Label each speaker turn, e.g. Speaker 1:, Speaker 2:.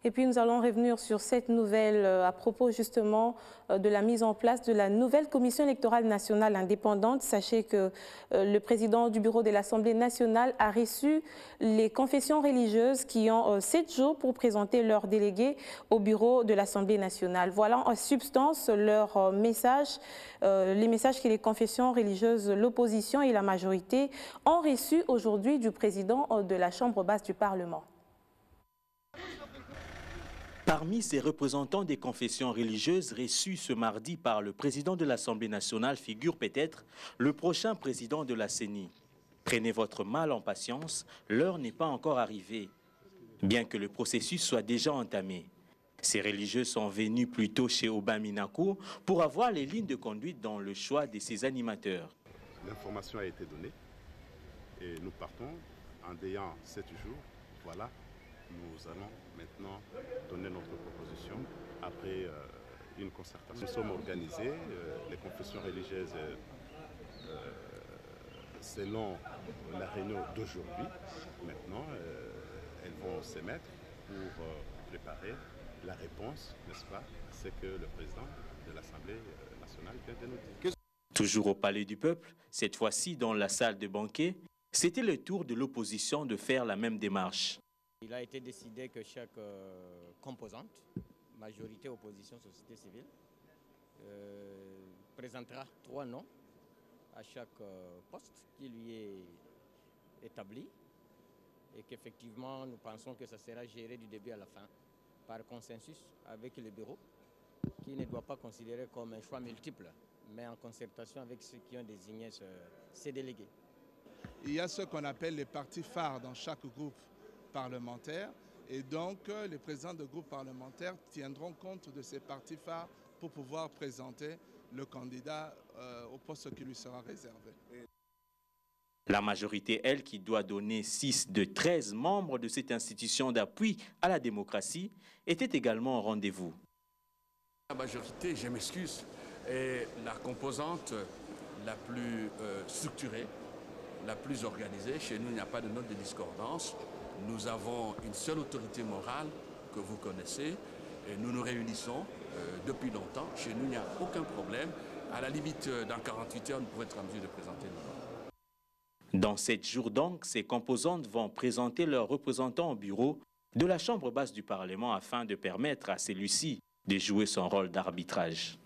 Speaker 1: Et puis nous allons revenir sur cette nouvelle à propos justement de la mise en place de la nouvelle commission électorale nationale indépendante. Sachez que le président du bureau de l'Assemblée nationale a reçu les confessions religieuses qui ont 7 jours pour présenter leurs délégués au bureau de l'Assemblée nationale. Voilà en substance leur message, les messages que les confessions religieuses, l'opposition et la majorité ont reçus aujourd'hui du président de la Chambre basse du Parlement.
Speaker 2: Parmi ces représentants des confessions religieuses reçus ce mardi par le président de l'Assemblée nationale figure peut-être le prochain président de la CENI. Prenez votre mal en patience, l'heure n'est pas encore arrivée, bien que le processus soit déjà entamé. Ces religieux sont venus plutôt chez Aubin Minaku pour avoir les lignes de conduite dans le choix de ses animateurs.
Speaker 3: L'information a été donnée et nous partons en ayant 7 jours. Voilà. Nous allons maintenant donner notre proposition après une concertation. Nous sommes organisés, les confessions religieuses, selon la réunion d'aujourd'hui, maintenant, elles vont se mettre pour préparer la réponse, n'est-ce pas, à ce que le président de l'Assemblée nationale vient de nous dire.
Speaker 2: Toujours au Palais du Peuple, cette fois-ci dans la salle de banquet, c'était le tour de l'opposition de faire la même démarche.
Speaker 4: Il a été décidé que chaque composante, majorité, opposition, société civile, présentera 3 noms à chaque poste qui lui est établi et qu'effectivement nous pensons que ça sera géré du début à la fin par consensus avec le bureau qui ne doit pas considérer comme un choix multiple mais en concertation avec ceux qui ont désigné ces délégués.
Speaker 5: Il y a ce qu'on appelle les partis phares dans chaque groupe parlementaires et donc les présidents de groupes parlementaires tiendront compte de ces partis phares pour pouvoir présenter le candidat au poste qui lui sera réservé.
Speaker 2: La majorité, elle, qui doit donner 6 de 13 membres de cette institution d'appui à la démocratie, était également au rendez-vous.
Speaker 6: La majorité, je m'excuse, est la composante la plus structurée, la plus organisée. Chez nous, il n'y a pas de note de discordance. Nous avons une seule autorité morale que vous connaissez et nous nous réunissons depuis longtemps. Chez nous, il n'y a aucun problème. À la limite, dans 48 heures, nous pourrons être en mesure de présenter le vote.
Speaker 2: Dans 7 jours donc, ces composantes vont présenter leurs représentants au bureau de la Chambre basse du Parlement afin de permettre à celui-ci de jouer son rôle d'arbitrage.